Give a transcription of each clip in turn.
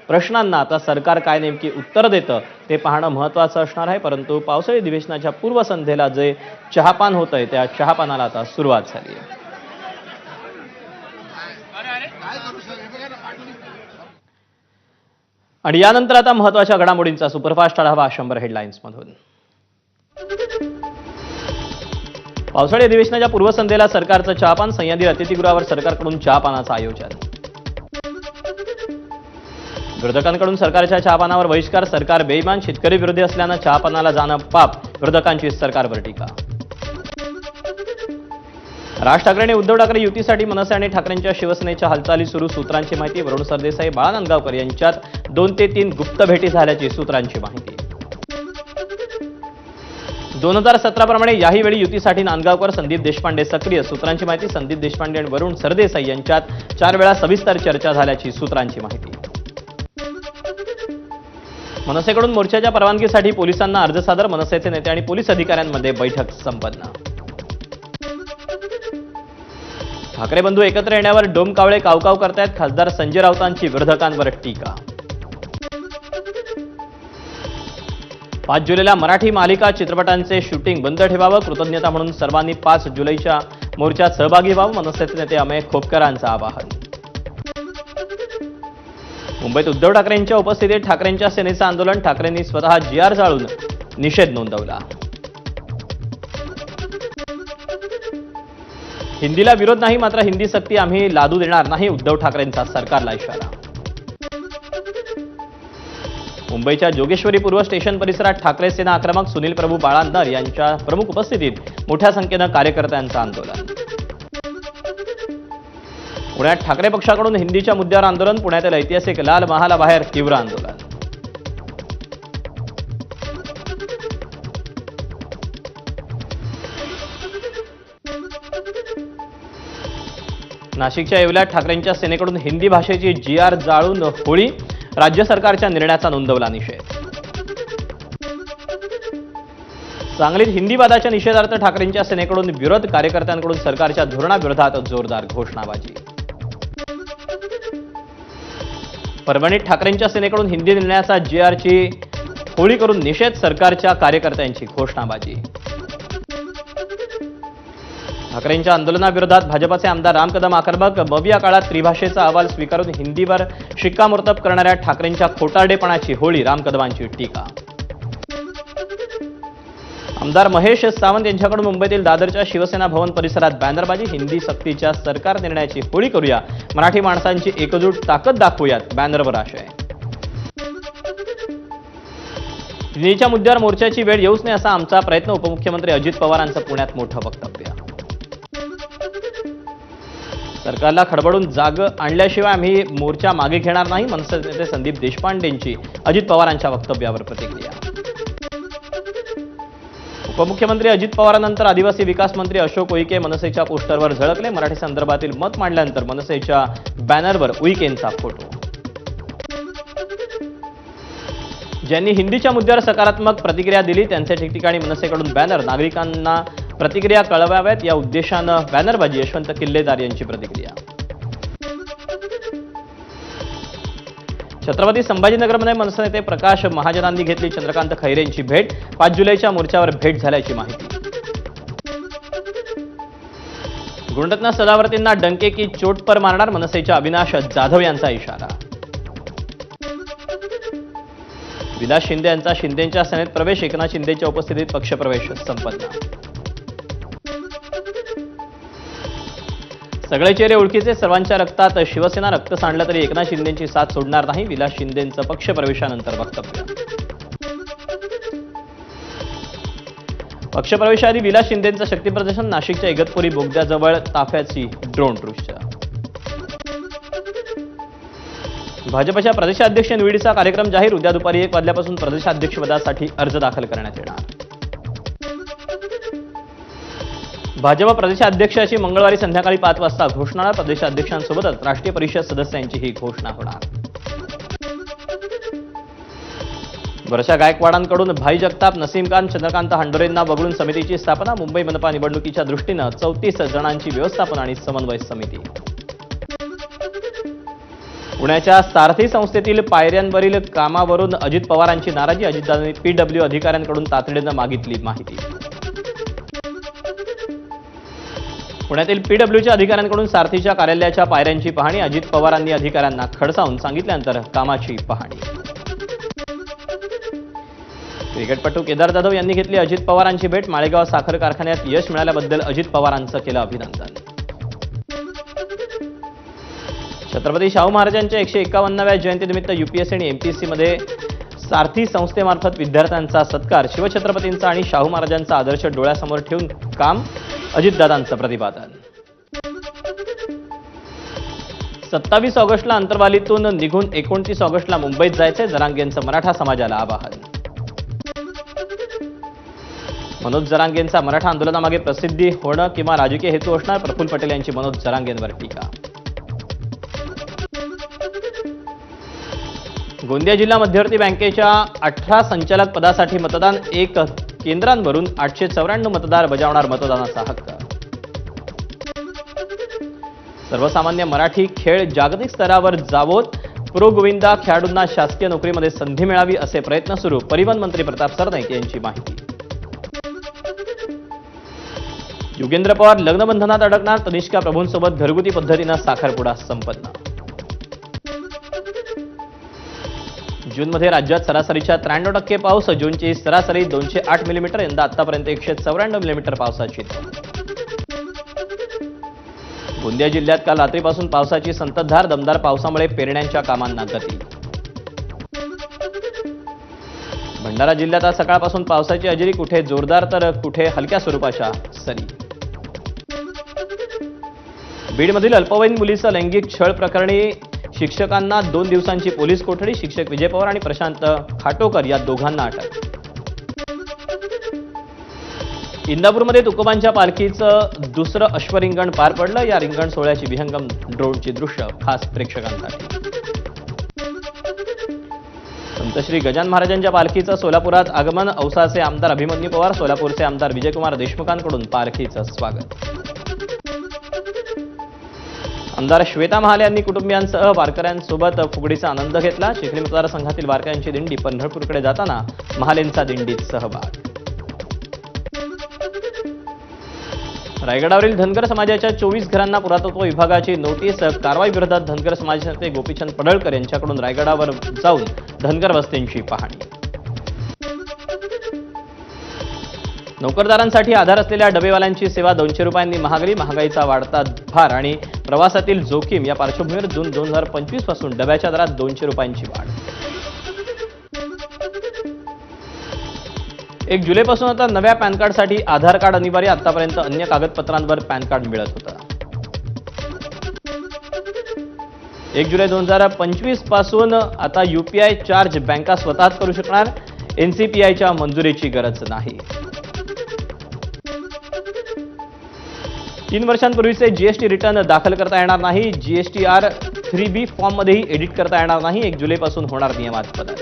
प्रश्नांना आता सरकार काय नेमकी उत्तर देतं ते पाहणं महत्त्वाचं असणार आहे। परंतु पावसाळी अधिवेशनाच्या पूर्वसंध्येला जे चहापान होतंय त्या चहापानाला आता सुरुवात झाली आहे। आणि यानंतर आता महत्त्वाच्या घडामोडींचा सुपरफास्ट आढावा 100 हेडलाईन्स मधून। पावसाळी अधिवेशनाच्या पूर्वसंध्येला सरकारचं चहापान, सह्याद्री अतिथीगृहावर सरकारकडून चहापानाचं आयोजन। विरोधकांकडून सरकारच्या चहापानावर बहिष्कार, सरकार बेईमान, शेतकरी विरोधी असल्यानं चहापानाला जाणं पाप, विरोधकांची सरकारवर टीका। राज ठाकरे आणि उद्धव ठाकरे युतीसाठी मनसे आणि ठाकरेंच्या शिवसेनेच्या हालचाली सुरू, सूत्रांची माहिती। वरुण सरदेसाई, बाळा नांदगावकर यांच्यात 2 ते 3 गुप्त भेटी झाल्याची सूत्रांची माहिती। 2017 प्रमाणे याही वेळी युतीसाठी नांदगावकर, संदीप देशपांडे सक्रिय, सूत्रांची माहिती। संदीप देशपांडे आणि वरुण सरदेसाई यांच्यात 4 वेळा सविस्तर चर्चा झाल्याची सूत्रांची माहिती। मनसेकडून मोर्चाच्या परवानगीसाठी पोलिसांना अर्ज सादर, मनसेचे नेते आणि पोलीस अधिकाऱ्यांमध्ये बैठक संपन्न। ठाकरे बंधू एकत्र येण्यावर डोमकावळे कावकाव करतायत, खासदार संजय राऊतांची विरोधकांवर टीका। 5 जुलैला मराठी मालिका चित्रपटांचे शूटिंग बंद ठेवावं, कृतज्ञता म्हणून सर्वांनी 5 जुलैच्या मोर्चात सहभागी व्हावं, मनसेचे नेते अमेय खोपकरांचं आवाहन। मुंबईत उद्धव ठाकरेंच्या उपस्थितीत ठाकरेंच्या सेनेचं आंदोलन, ठाकरेंनी स्वतः GR जाळून निषेध नोंदवला। हिंदीला विरोध नाही, मात्र हिंदी सक्ती आम्ही लादू देणार नाही, उद्धव ठाकरेंचा सरकारला इशारा। मुंबईच्या जोगेश्वरी पूर्व स्टेशन परिसरात ठाकरे सेना आक्रमक, सुनील प्रभू, बाळा नर यांच्या प्रमुख उपस्थितीत मोठ्या संख्येनं कार्यकर्त्यांचं आंदोलन। पुण्यात ठाकरे पक्षाकडून हिंदीच्या मुद्द्यावर आंदोलन, पुण्यातील ऐतिहासिक लाल महालाबाहेर तीव्र आंदोलन। नाशिकच्या येवल्यात ठाकरेंच्या सेनेकडून हिंदी भाषेची GR जाळून होळी, राज्य सरकारच्या निर्णयाचा नोंदवला निषेध। सांगलीत हिंदीवादाच्या निषेधार्थ ठाकरेंच्या सेनेकडून विरोध, कार्यकर्त्यांकडून सरकारच्या धोरणाविरोधात जोरदार घोषणाबाजी। परभणीत ठाकरेंच्या सेनेकडून हिंदी निर्णयाचा GR ची होळी करून निषेध, सरकारच्या कार्यकर्त्यांची घोषणाबाजी। ठाकरेंच्या आंदोलनाविरोधात भाजपचे आमदार राम कदम आक्रमक, मविया काळात त्रिभाषेचा अहवाल स्वीकारून हिंदीवर शिक्कामोर्तब करणाऱ्या ठाकरेंच्या खोटारडेपणाची होळी, राम कदमांची टीका। आमदार महेश सावंत यांच्याकडून मुंबईतील दादरच्या शिवसेना भवन परिसरात बॅनरबाजी, हिंदी सक्तीच्या सरकार निर्णयाची होळी करूया, मराठी माणसांची एकजूट ताकद दाखवूयात, बॅनरवर आशय। हिंदीच्या मुद्द्यावर मोर्चाची वेळ येऊच नये असा आमचा प्रयत्न, उपमुख्यमंत्री अजित पवारांचं पुण्यात मोठं वक्तव्य। सरकारला खडबडून जाग आणल्याशिवाय आम्ही मोर्चा मागे घेणार नाही, मनसे नेते संदीप देशपांडेंची अजित पवारांच्या वक्तव्यावर प्रतिक्रिया। उपमुख्यमंत्री अजित पवारांनंतर आदिवासी विकास मंत्री अशोक उईके मनसेच्या पोस्टरवर झळकले, मराठी संदर्भातील मत मांडल्यानंतर मनसेच्या बॅनरवर उईकेंचा फोटो। ज्यांनी हिंदीच्या मुद्द्यावर सकारात्मक प्रतिक्रिया दिली त्यांचे ठिकठिकाणी मनसेकडून बॅनर, नागरिकांना प्रतिक्रिया कळवाव्यात या उद्देशानं बॅनरबाजी, यशवंत किल्लेदार यांची प्रतिक्रिया। छत्रपती संभाजीनगरमध्ये मनसे नेते प्रकाश महाजनांनी घेतली चंद्रकांत खैरेंची भेट, 5 जुलैच्या मोर्चावर भेट झाल्याची माहिती। गुणरत्न सदावर्तींना डंके की चोट पर मारणार, मनसेच्या अविनाश जाधव यांचा इशारा। विलास शिंदे यांचा शिंदेच्या सेनेत प्रवेश, एकनाथ शिंदेच्या उपस्थितीत पक्षप्रवेश संपन्न। सगळे चेहरे ओळखीचे, सर्वांच्या रक्तात शिवसेना, रक्त सांडलं तरी एकनाथ शिंदेची साथ सोडणार नाही, विलास शिंदेंचं पक्षप्रवेशानंतर वक्तव्य। पक्षप्रवेशाआधी विलास शिंदेंचं शक्तीप्रदर्शन, नाशिकच्या इगतपुरी बोगद्याजवळ ताफ्याची ड्रोन दृश्य। भाजपच्या प्रदेशाध्यक्ष निवडीचा कार्यक्रम जाहीर, उद्या दुपारी 1 वाजल्यापासून प्रदेशाध्यक्षपदासाठी अर्ज दाखल करण्यात येणार। भाजप प्रदेशाध्यक्षाची मंगळवारी संध्याकाळी 5 वाजता घोषणा, प्रदेशाध्यक्षांसोबतच राष्ट्रीय परिषद सदस्यांचीही घोषणा होणार। वर्षा गायकवाडांकडून भाई जगताप, नसीम खान, चंद्रकांत हांडोरेंना वगळून समितीची स्थापना, मुंबई मनपा निवडणुकीच्या दृष्टीनं 34 जणांची व्यवस्थापन आणि समन्वय समिती। पुण्याच्या सारथी संस्थेतील पायऱ्यांवरील कामावरून अजित पवारांची नाराजी. अजितदादांनी पीडब्ल्यू अधिकाऱ्यांकडून तातडीनं मागितली माहिती. पुण्यातील पीडब्ल्यूच्या अधिकाऱ्यांकडून सारथीच्या कार्यालयाच्या पायऱ्यांची पाहणी. अजित पवारांनी अधिकाऱ्यांना खडसावून सांगितल्यानंतर कामाची पाहणी. क्रिकेटपटू केदार जाधव यांनी घेतली अजित पवारांची भेट. माळेगाव साखर कारखान्यात यश मिळाल्याबद्दल अजित पवारांचं केलं अभिनंदन. छत्रपती शाहू महाराजांच्या 151व्या जयंतीनिमित्त यूपीएससी आणि एमपीएससीमध्ये सारथी संस्थेमार्फत विद्यार्थ्यांचा सत्कार. शिवछत्रपतींचा आणि शाहू महाराजांचा आदर्श डोळ्यासमोर ठेवून काम. अजितदादांचं प्रतिपादन. 27 ऑगस्टला अंतरवालीतून निघून 29 ऑगस्टला मुंबईत जायचे. जरांगेंचं मराठा समाजाला आवाहन. मनोज जरांगेंचा मराठा आंदोलनामागे प्रसिद्धी होणं किंवा राजकीय हेतू असणार. प्रफुल्ल पटेल यांची मनोज जरांगेंवर टीका. गोंदिया जिल्हा मध्यवर्ती बँकेच्या 18 संचालक पदासाठी मतदान. 1 केंद्रांवरून 894 मतदार बजावणार मतदानाचा हक्क. सर्वसामान्य मराठी खेळ जागतिक स्तरावर जावोत. प्रो गोविंदा खेळाडूंना शासकीय नोकरीमध्ये संधी मिळावी असे प्रयत्न सुरू. परिवहन मंत्री प्रताप सरनाईक यांची माहिती. योगेंद्र पवार लग्नबंधनात अडकणार. तनिष्का प्रभूंसोबत घरगुती पद्धतीनं साखरपुडा संपन्न. जूनमध्ये राज्यात सरासरीच्या 93% पाऊस. जूनची सरासरी 208 मिलीमीटर. यंदा आतापर्यंत 194 मिलीमीटर पावसाची नोंद. गोंदिया जिल्ह्यात काल रात्रीपासून पावसाची संततधार. दमदार पावसामुळे पेरण्यांच्या कामांना गती. भंडारा जिल्ह्यात आज सकाळपासून पावसाची हजेरी. कुठे जोरदार तर कुठे हलक्या स्वरूपाच्या सरी. बीडमधील अल्पवयीन मुलीचं लैंगिक छळ प्रकरणी शिक्षकांना 2 दिवसांची पोलीस कोठडी. शिक्षक विजय पवार आणि प्रशांत खाटोकर या दोघांना अटक. इंदापूरमध्ये तुकोबांच्या पालखीचं दुसरं अश्वरिंगण पार पडलं. या रिंगण सोहळ्याची विहंगम ड्रोनची दृश्य खास प्रेक्षकांसाठी. संत श्री गजानन महाराजांच्या पालखीचं सोलापुरात आगमन. औसाचे आमदार अभिमन्यू पवार, सोलापूरचे आमदार विजयकुमार देशमुखांकडून पालखीचं स्वागत. आमदार श्वेता महाले यांनी कुटुंबियांसह वारकऱ्यांसोबत फुगडीचा आनंद घेतला. चिखली मतदारसंघातील वारकऱ्यांची दिंडी पंढरपूरकडे जाताना महालेंचा दिंडीत सहभाग. रायगडावरील धनगर समाजाच्या 24 घरांना पुरातत्व विभागाची नोटीस. कारवाई विरोधात धनगर समाजाचे नेते गोपीचंद पडळकर यांच्याकडून रायगडावर जाऊन धनगर वस्तींची पाहणी. नोकरदारांसाठी आधार असलेल्या डबेवाल्यांची सेवा 200 रुपयांनी महागली. महागाईचा वाढता भार आणि प्रवासातील जोखीम या पार्श्वभूमीवर जून 2025 पासून डब्याच्या दरात 200 रुपयांची वाढ. 1 जुलैपासून आता नव्या पॅन कार्डसाठी आधार कार्ड अनिवार्य. आतापर्यंत अन्य कागदपत्रांवर पॅन कार्ड मिळत होतं. 1 जुलै 2025 पासून आता यूपीआय चार्ज बँका स्वतःच करू शकणार. एनसीपीआयच्या मंजुरीची गरज नाही. 3 वर्षांपूर्वीचे जीएसटी रिटर्न दाखल करता येणार नाही. जीएसटीआर 3B फॉर्ममध्येही एडिट करता येणार नाही. 1 जुलैपासून होणार नियमात बदल.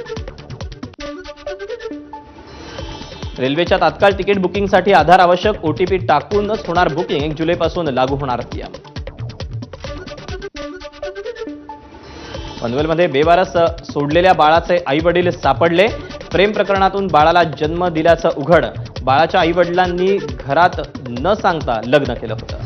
रेल्वेच्या तात्काळ तिकीट बुकिंगसाठी आधार आवश्यक. ओटीपी टाकूनच होणार बुकिंग. 1 जुलैपासून लागू होणार नियम. पनवेलमध्ये बेवारस सोडलेल्या बाळाचे आईवडील सापडले. प्रेम प्रकरणातून बाळाला जन्म दिल्याचं उघड. बाळाच्या आईवडिलांनी घरात न सांगता लग्न केलं होतं.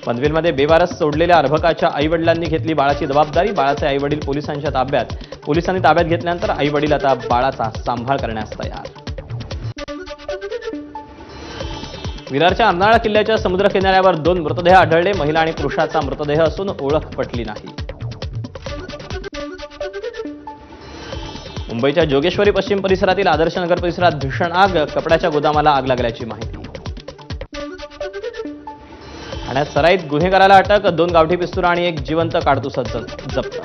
पनवेलमध्ये बेवारस सोडलेल्या अर्भकाच्या आईवडिलांनी घेतली बाळाची जबाबदारी. बाळाचे आईवडील पोलिसांच्या ताब्यात. पोलिसांनी ताब्यात घेतल्यानंतर आईवडील आता बाळाचा सांभाळ करण्यास तयार. विरारच्या अर्नाळा किल्ल्याच्या समुद्र किनाऱ्यावर 2 मृतदेह आढळले. महिला आणि पुरुषाचा मृतदेह असून ओळख पटली नाही. मुंबईच्या जोगेश्वरी पश्चिम परिसरातील आदर्श नगर परिसरात भीषण आग. कपड्याच्या गोदामाला आग लागल्याची माहिती. ठाण्यात सराईत गुन्हेगाराला अटक. 2 गावठी पिस्तूल आणि 1 जिवंत काडतूस जप्त.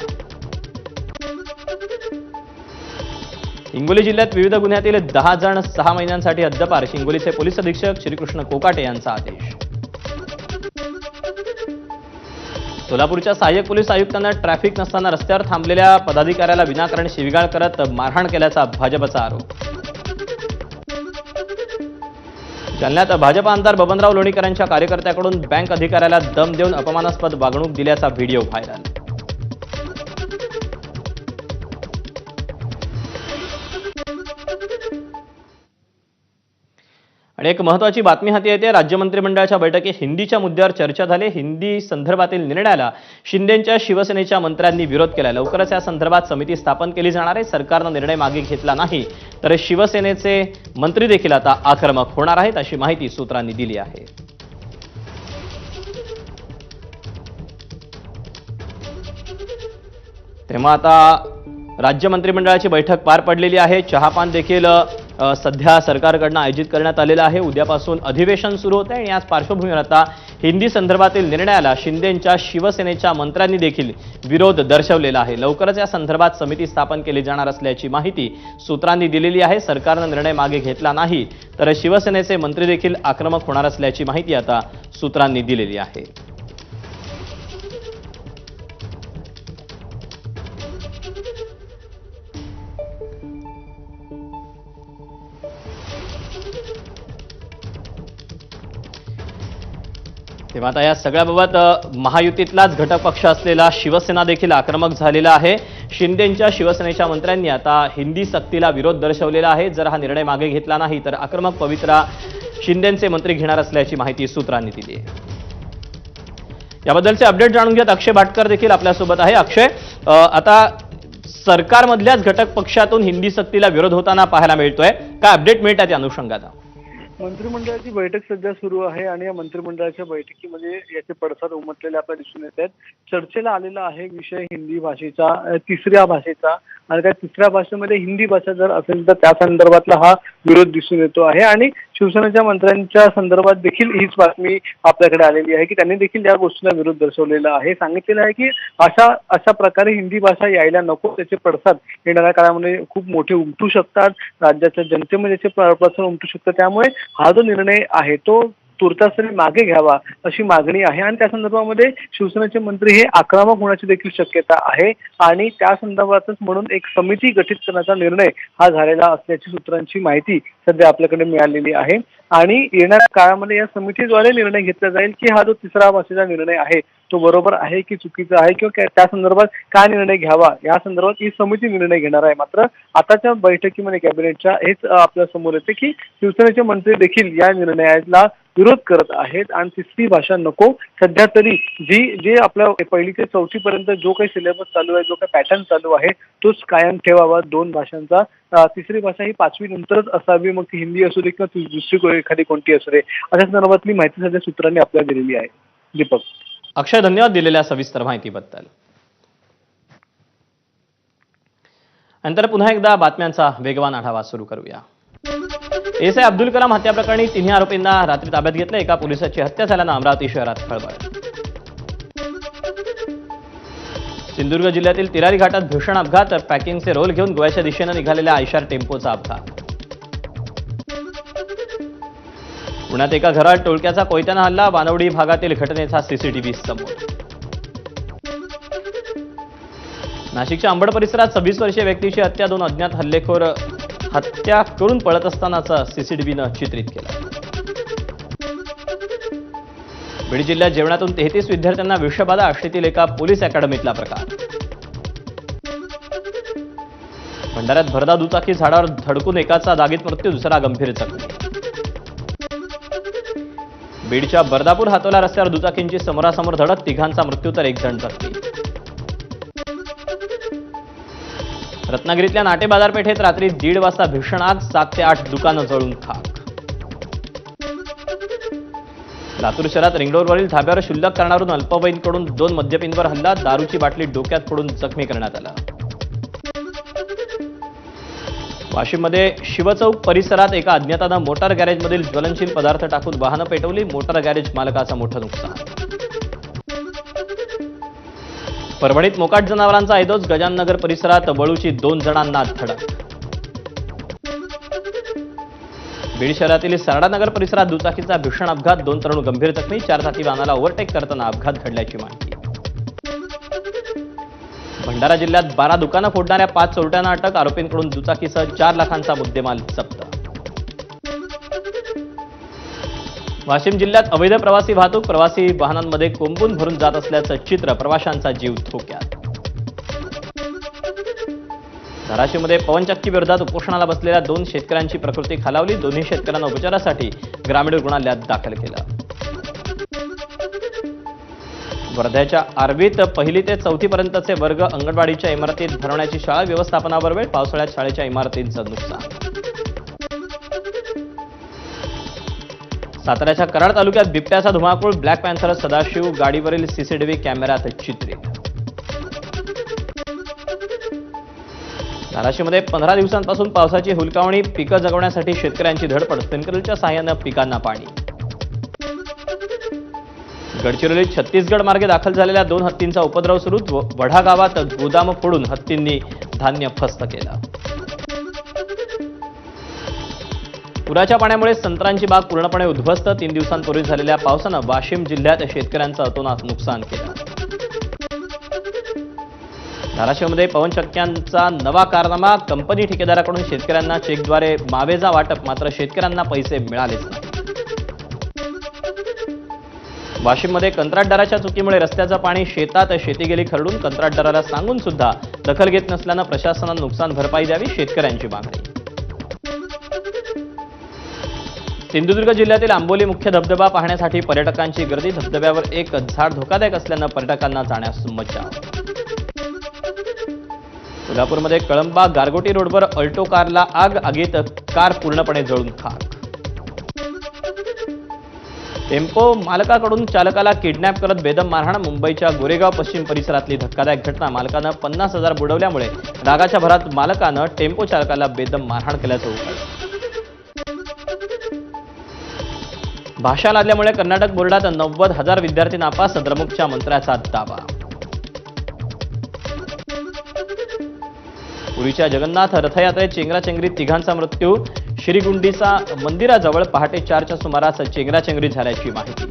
हिंगोली जिल्ह्यात विविध गुन्ह्यातील 10 जण 6 महिन्यांसाठी हद्दपार. हिंगोलीचे पोलीस अधीक्षक श्रीकृष्ण कोकाटे यांचा आदेश. सोलापूरच्या सहाय्यक पोलीस आयुक्तांना ट्रॅफिक नसताना रस्त्यावर थांबलेल्या पदाधिकाऱ्याला विनाकारण शिवीगाळ करत मारहाण केल्याचा भाजपचा आरोप. जालन्यात भाजप आमदार बबनराव लोणीकरांच्या कार्यकर्त्याकडून बँक अधिकाऱ्याला दम देऊन अपमानास्पद वागणूक दिल्याचा व्हिडिओ व्हायरल. आणि एक महत्त्वाची बातमी हाती येते. राज्य मंत्रिमंडळाच्या बैठकीत हिंदीच्या मुद्द्यावर चर्चा झाली. हिंदी संदर्भातील निर्णयाला शिंदेंच्या शिवसेनेच्या मंत्र्यांनी विरोध केला. लवकरच या संदर्भात समिती स्थापन केली जाणार आहे. सरकारनं निर्णय मागे घेतला नाही तर शिवसेनेचे मंत्री देखील आता आक्रमक होणार आहेत, अशी माहिती सूत्रांनी दिली आहे. तेव्हा आता राज्य मंत्रिमंडळाची बैठक पार पडलेली आहे. चहापान देखील सध्या सरकारकडून आयोजित करण्यात आलेला आहे. उद्यापासून अधिवेशन सुरू होते आणि याच पार्श्वभूमीवर आता हिंदी संदर्भातील निर्णयाला शिंदेंच्या शिवसेनेच्या मंत्र्यांनी देखील विरोध दर्शवलेला आहे. लवकरच या संदर्भात समिती स्थापन केली जाणार असल्याची माहिती सूत्रांनी दिलेली आहे. सरकारनं निर्णय मागे घेतला नाही तर शिवसेनेचे मंत्री देखील आक्रमक होणार असल्याची माहिती आता सूत्रांनी दिलेली आहे. तेव्हा आता या सगळ्याबाबत महायुतीतलाच घटक पक्ष असलेला शिवसेना देखील आक्रमक झालेला आहे. शिंदेंच्या शिवसेनेच्या मंत्र्यांनी आता हिंदी सक्तीला विरोध दर्शवलेला आहे. जर हा निर्णय मागे घेतला नाही तर आक्रमक पवित्रा शिंदेंचे मंत्री घेणार असल्याची माहिती सूत्रांनी दिली आहे. याबद्दलचे अपडेट जाणून घेत अक्षय भाटकर देखील आपल्यासोबत आहे. अक्षय, आता सरकारमधल्याच घटक पक्षातून हिंदी सक्तीला विरोध होताना पाहायला मिळतोय. काय अपडेट मिळतात या अनुषंगाने? मंत्रिमंडळाची बैठक सध्या सुरू आहे आणि या मंत्रिमंडळाच्या बैठकीमध्ये याचे पडसाद उमटलेले आपल्याला दिसून येत आहेत. चर्चेला आलेला आहे विषय हिंदी भाषेचा, तिसऱ्या भाषेचा, आणि त्या तिसऱ्या भाषेमध्ये हिंदी भाषा जर असेल तर त्या संदर्भातला हा विरोध दिसून येतो आहे. आणि शिवसेनेच्या मंत्र्यांच्या संदर्भात देखील हीच बातमी आपल्याकडे आलेली आहे की त्यांनी देखील या गोष्टीला विरोध दर्शवलेला आहे. सांगितलेलं आहे की अशा प्रकारे हिंदी भाषा यायला नको, त्याचे पडसाद येणाऱ्या काळामध्ये खूप मोठे उमटू शकतात, राज्याच्या जनतेमध्ये त्याचे पडसाद उमटू शकतात. त्यामुळे हा जो निर्णय आहे तो तुर्तास तरी मागे घ्यावा अशी मागणी आहे. आणि त्या संदर्भामध्ये शिवसेनेचे मंत्री हे आक्रमक होण्याची देखील शक्यता आहे. आणि त्या संदर्भातच म्हणून एक समिती गठीत करण्याचा निर्णय हा झालेला असल्याची सूत्रांची माहिती सध्या आपल्याकडे मिळालेली आहे. आणि येणाऱ्या काळामध्ये या समितीद्वारे निर्णय घेतला जाईल की हा जो तिसरा भाषेचा निर्णय आहे तो बरोबर आहे की चुकीचा आहे, किंवा त्या संदर्भात काय निर्णय घ्यावा या संदर्भात ही समिती निर्णय घेणार आहे. मात्र आताच्या बैठकीमध्ये कॅबिनेटच्या हेच आपल्या समोर येते की शिवसेनेचे मंत्री देखील या निर्णयाला विरोध करत आहेत आणि तिसरी भाषा नको. सध्या तरी जे आपल्या पहिली ते चौथी पर्यंत जो काही सिलेबस चालू आहे, जो काही पॅटर्न चालू आहे तोच कायम ठेवावा 2 भाषांचा. तिसरी भाषा ही 5वी नंतरच असावी, मग ती हिंदी असू दे किंवा दुसरी एखादी कोणती असू दे, अशा संदर्भातली माहिती सध्या सूत्रांनी आपल्याला दिलेली आहे. दीपक. अक्षय, धन्यवाद दिलेल्या सविस्तर माहितीबद्दल. नंतर पुन्हा एकदा बातम्यांचा वेगवान आढावा सुरू करूया. एसआय अब्दुल कलाम हत्या प्रकरणी तिन्ही आरोपींना रात्री ताब्यात घेतलं. एका पोलिसाची हत्या झाल्यानं अमरावती शहरात खळबळ. सिंधुदुर्ग जिल्ह्यातील तिरारी घाटात भीषण अपघात. पॅकिंगचे रोल घेऊन गोव्याच्या दिशेनं निघालेल्या आयशार टेम्पोचा अपघात. पुण्यात एका घरात टोळक्याचा कोयत्यानं हल्ला. वानवडी भागातील घटनेचा सीसीटीव्ही समोर. नाशिकच्या अंबड परिसरात 26 वर्षीय व्यक्तीची हत्या. 2 अज्ञात हल्लेखोर हत्या करून पळत असतानाचा सीसीटीव्हीनं चित्रित केला. बीड जिल्ह्यात जेवणातून 33 विद्यार्थ्यांना विषबाधा. आष्टीतील एका पोलीस अकॅडमीतला प्रकार. भंडाऱ्यात भरधाव दुचाकी झाडावर धडकून एकाचा जागीच मृत्यू, दुसरा गंभीर जखमी. बीडच्या बर्दापूर हातोला रस्त्यावर दुचाकींची समोरासमोर धडक. 3घांचा मृत्यू तर 1 जण जखमी. रत्नागिरीतल्या नाटे बाजारपेठेत रात्री 1:30 वाजता भीषण आग. 7 ते 8 दुकानं जळून खाक. लातूर शहरात रिंगरोडवरील धाब्यावर शुल्लक करणारून अल्पवयीनकडून 2 मद्यपींवर हल्ला. दारूची बाटली डोक्यात फोडून जखमी करण्यात आला. वाशिममध्ये शिवचौक परिसरात एका अज्ञातानं मोटार गॅरेजमधील ज्वलनशील पदार्थ टाकून वाहनं पेटवली. मोटार गॅरेज मालकाचं मोठं नुकसान. परभणीत मोकाट जनावरांचा ऐदोज. गजाननगर परिसरात वळूची 2 जणांना धडक. बीड शहरातील सरडानगर परिसरात दुचाकीचा भीषण अपघात. 2 तरुण गंभीर जखमी. 4 चाकी वाहनाला ओव्हरटेक करताना अपघात घडल्याची माहिती. भंडारा जिल्ह्यात 12 दुकानं फोडणाऱ्या 5 चोरट्यांना अटक. आरोपींकडून दुचाकीसह 4 लाखांचा मुद्देमाल जप्त. वाशिम जिल्ह्यात अवैध प्रवासी वाहतूक, प्रवासी वाहनांमध्ये कोंबून भरून जात असल्याचं चित्र, प्रवाशांचा जीव धोक्यात. धाराशिवमध्ये पवनचक्की विरोधात उपोषणाला बसलेल्या 2 शेतकऱ्यांची प्रकृती खालावली. दोन्ही शेतकऱ्यांना उपचारासाठी ग्रामीण रुग्णालयात दाखल केलं. वर्ध्याच्या आर्वीत 1ली ते 4थी पर्यंतचे वर्ग अंगणवाडीच्या इमारतीत भरवण्याची शाळा व्यवस्थापनावर वेळ. पावसाळ्यात शाळेच्या इमारतींचं नुकसान. साताऱ्याच्या कराड तालुक्यात बिबट्याचा धुमाकूळ. ब्लॅक पॅन्थर सदाशिव गाडीवरील सीसीटीव्ही कॅमेऱ्यात चित्रित. धाराशिवमध्ये 15 दिवसांपासून पावसाची हुलकावणी. पिकं जगवण्यासाठी शेतकऱ्यांची धडपड. स्प्रिंकलरच्या साहाय्यानं पिकांना पाणी. गडचिरोलीत छत्तीसगड मार्गे दाखल झालेल्या 2 हत्तींचा उपद्रव सुरू. वढा गावात गोदाम फोडून हत्तींनी धान्य फस्त केलं. पुराच्या पाण्यामुळे संत्र्यांची बाग पूर्णपणे उद्ध्वस्त. 3 दिवसांपूर्वी झालेल्या पावसानं वाशिम जिल्ह्यात शेतकऱ्यांचं अतोनात नुकसान केलं. धाराशिवमध्ये पवनचक्क्यांचा नवा कारनामा. कंपनी ठेकेदाराकडून शेतकऱ्यांना चेकद्वारे मावेजा वाटप. मात्र शेतकऱ्यांना पैसे मिळालेच नाही. वाशिममध्ये कंत्राटदाराच्या चुकीमुळे रस्त्याचं पाणी शेतात. शेती गेली खरडून. कंत्राटदाराला सांगून सुद्धा दखल घेत नसल्यानं प्रशासनानं नुकसान भरपाई द्यावी, शेतकऱ्यांची मागणी. सिंधुदुर्ग जिल्ह्यातील आंबोली मुख्य धबधबा पाहण्यासाठी पर्यटकांची गर्दी. धबधब्यावर एक झाड धोकादायक असल्यानं पर्यटकांना जाण्यास मज्जाव. कोल्हापूरमध्ये कळंबा गारगोटी रोडवर अल्टो कारला आग. आगीत कार पूर्णपणे जळून खाक. टेम्पो मालकाकडून चालकाला किडनॅप करत बेदम मारहाण. मुंबईच्या गोरेगाव पश्चिम परिसरातली धक्कादायक घटना. मालकानं 50,000 बुडवल्यामुळे रागाच्या भरात मालकानं टेम्पो चालकाला बेदम मारहाण केल्याचं उघडलं. भाषा लादल्यामुळे कर्नाटक बोर्डात 90,000 विद्यार्थी नापास. द्रमुकच्या मंत्र्याचा दावा. पुरीच्या जगन्नाथ रथयात्रेत चेंगराचेंगरीत 3घांचा मृत्यू. श्रीगुंडीचा मंदिराजवळ पहाटे 4च्या सुमारास चेंगराचेंगरी झाल्याची माहिती.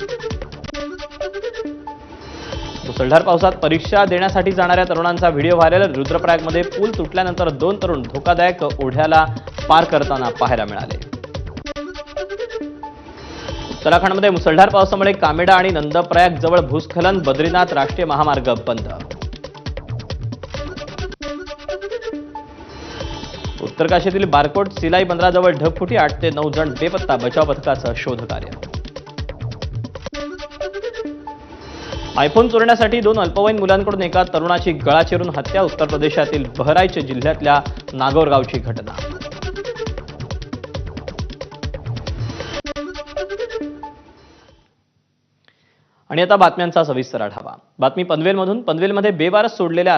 मुसळधार पावसात परीक्षा देण्यासाठी जाणाऱ्या तरुणांचा व्हिडिओ व्हायरल. रुद्रप्रयागमध्ये पूल तुटल्यानंतर 2 तरुण धोकादायक ओढ्याला पार करताना पाहायला मिळाले. उत्तराखंडमध्ये मुसळधार पावसामुळे कामेडा आणि नंदप्रयाग जवळ भूस्खलन. बद्रीनाथ राष्ट्रीय महामार्ग बंद. उत्तर काशीतील बारकोट सिलाई बंदराजवळ ढगफुटी. 8 ते 9 जण बेपत्ता. बचाव पथकाचं शोधकार्य. आयफोन चोरण्यासाठी 2 अल्पवयीन मुलांकडून एका तरुणाची गळा चिरून हत्या. उत्तर प्रदेशातील बहराईच जिल्ह्यातल्या नागौरगावची घटना. आणि आता बातम्यांचा सविस्तर आढावा. बातमी पनवेलमधून. पनवेलमध्ये बेवारस सोडलेल्या